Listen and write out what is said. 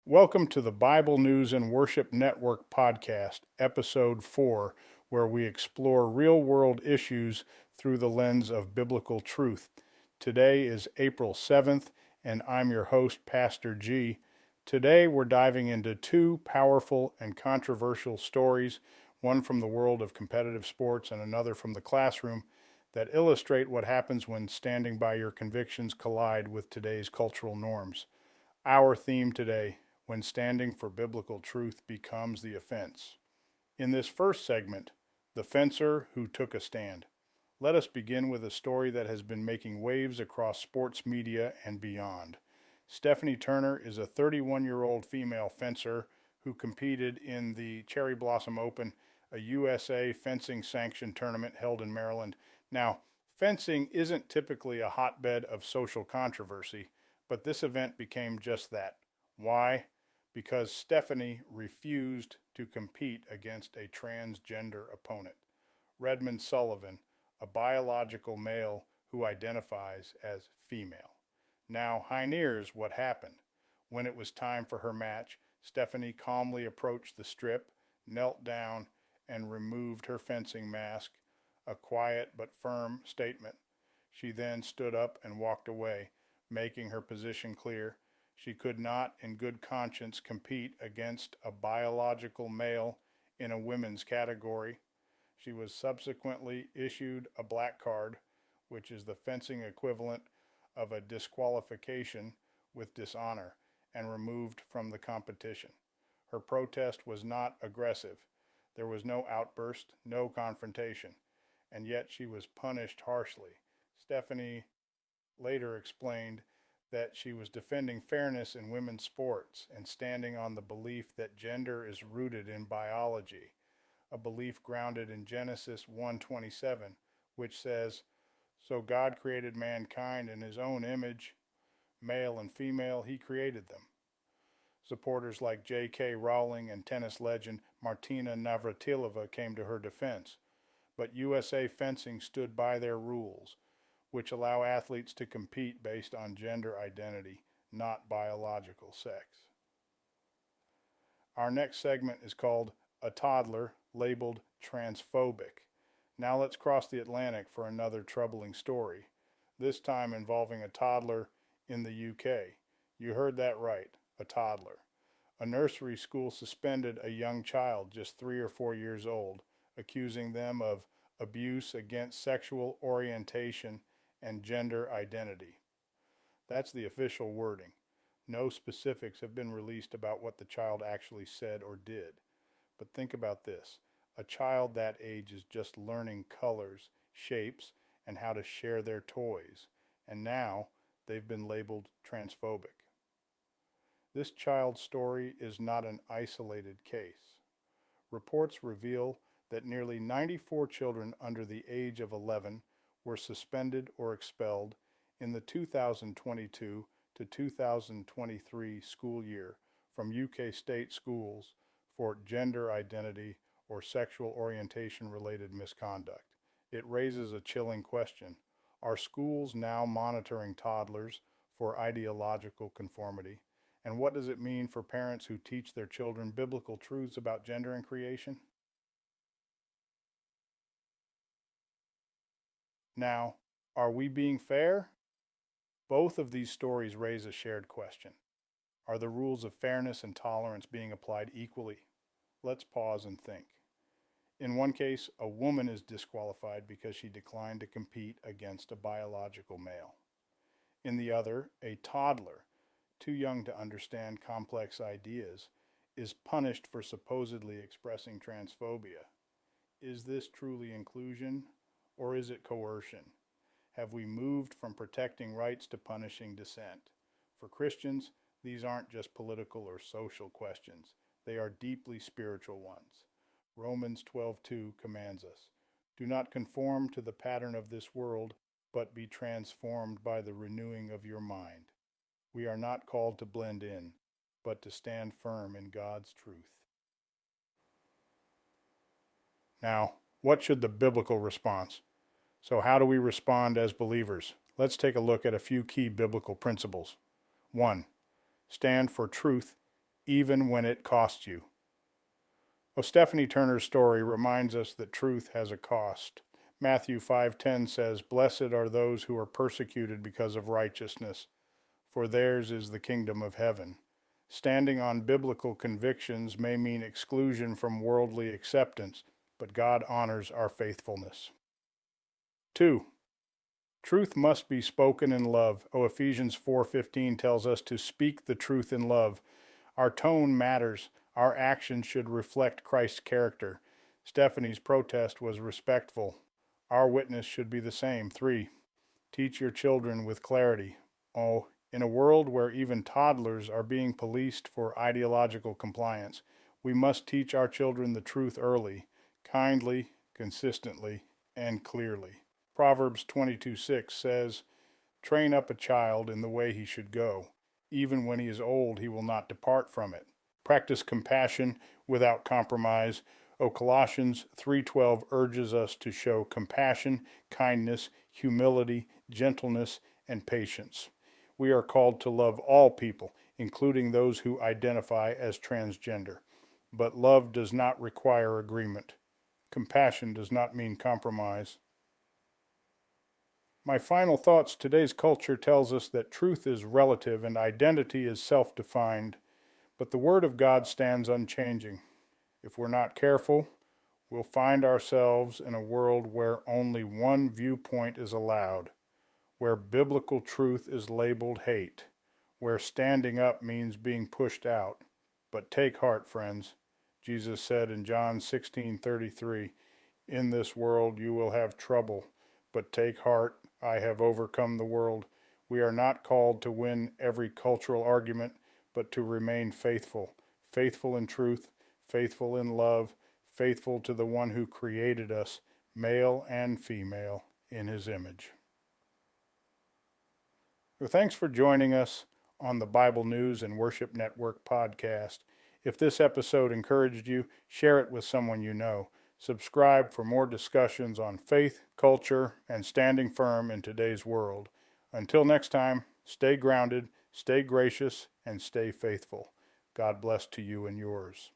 Welcome to the Bible News and Worship Network podcast, episode 4, where we explore real-world issues through the lens of biblical truth. Today is April 7th, and I'm your host, Pastor G. Today we're diving into two powerful and controversial stories, one from the world of competitive sports and another from the classroom, that illustrate what happens when standing by your convictions collide with today's cultural norms. Our theme today: when standing for biblical truth becomes the offense. In this first segment, the fencer who took a stand. Let us begin with a story that has been making waves across sports media and beyond. Stephanie Turner is a 31-year-old female fencer who competed in the Cherry Blossom Open, a USA fencing sanctioned tournament held in Maryland. Now, fencing isn't typically a hotbed of social controversy, but this event became just that. Why? Because Stephanie refused to compete against a transgender opponent, Redmond Sullivan, a biological male who identifies as female. Now, here's what happened. When it was time for her match, Stephanie calmly approached the strip, knelt down, and removed her fencing mask, a quiet but firm statement. She then stood up and walked away, making her position clear. She could not, in good conscience, compete against a biological male in a women's category. She was subsequently issued a black card, which is the fencing equivalent of a disqualification with dishonor, and removed from the competition. Her protest was not aggressive. There was no outburst, no confrontation, and yet she was punished harshly. Stephanie later explained that she was defending fairness in women's sports and standing on the belief that gender is rooted in biology, a belief grounded in Genesis 1:27, which says, "So God created mankind in his own image, male and female, he created them." Supporters like J.K. Rowling and tennis legend Martina Navratilova came to her defense, but USA Fencing stood by their rules, which allow athletes to compete based on gender identity, not biological sex. Our next segment is called A Toddler, labeled Transphobic. Now let's cross the Atlantic for another troubling story, this time involving a toddler in the UK. You heard that right, a toddler. A nursery school suspended a young child just 3 or 4 years old, accusing them of abuse against sexual orientation and gender identity. That's the official wording. No specifics have been released about what the child actually said or did. But think about this. A child that age is just learning colors, shapes, and how to share their toys. And now they've been labeled transphobic. This child's story is not an isolated case. Reports reveal that nearly 94 children under the age of 11 were suspended or expelled in the 2022 to 2023 school year from UK state schools for gender identity or sexual orientation related misconduct. It raises a chilling question. Are schools now monitoring toddlers for ideological conformity? And what does it mean for parents who teach their children biblical truths about gender and creation? Now, are we being fair? Both of these stories raise a shared question. Are the rules of fairness and tolerance being applied equally? Let's pause and think. In one case, a woman is disqualified because she declined to compete against a biological male. In the other, a toddler, too young to understand complex ideas, is punished for supposedly expressing transphobia. Is this truly inclusion, or is it coercion? Have we moved from protecting rights to punishing dissent? For Christians, these aren't just political or social questions. They are deeply spiritual ones. Romans 12:2 commands us, "Do not conform to the pattern of this world, but be transformed by the renewing of your mind." We are not called to blend in, but to stand firm in God's truth. Now, what should the biblical response? So how do we respond as believers? Let's take a look at a few key biblical principles. 1. Stand for truth even when it costs you. Well, Stephanie Turner's story reminds us that truth has a cost. Matthew 5:10 says, "Blessed are those who are persecuted because of righteousness, for theirs is the kingdom of heaven." Standing on biblical convictions may mean exclusion from worldly acceptance, but God honors our faithfulness. 2. Truth must be spoken in love. Ephesians 4:15 tells us to speak the truth in love. Our tone matters. Our actions should reflect Christ's character. Stephanie's protest was respectful. Our witness should be the same. 3. Teach your children with clarity. In a world where even toddlers are being policed for ideological compliance, we must teach our children the truth early, kindly, consistently, and clearly. Proverbs 22:6 says, "Train up a child in the way he should go. Even when he is old, he will not depart from it." Practice compassion without compromise. Colossians 3:12 urges us to show compassion, kindness, humility, gentleness, and patience. We are called to love all people, including those who identify as transgender. But love does not require agreement. Compassion does not mean compromise. My final thoughts: today's culture tells us that truth is relative and identity is self-defined, but the Word of God stands unchanging. If we're not careful, we'll find ourselves in a world where only one viewpoint is allowed, where biblical truth is labeled hate, where standing up means being pushed out. But take heart, friends. Jesus said in John 16:33, "In this world you will have trouble, but take heart, I have overcome the world." We are not called to win every cultural argument, but to remain faithful. Faithful in truth, faithful in love, faithful to the one who created us, male and female, in his image. Well, thanks for joining us on the Bible News and Worship Network podcast. If this episode encouraged you, share it with someone you know. Subscribe for more discussions on faith, culture, and standing firm in today's world. Until next time, stay grounded, stay gracious, and stay faithful. God bless to you and yours.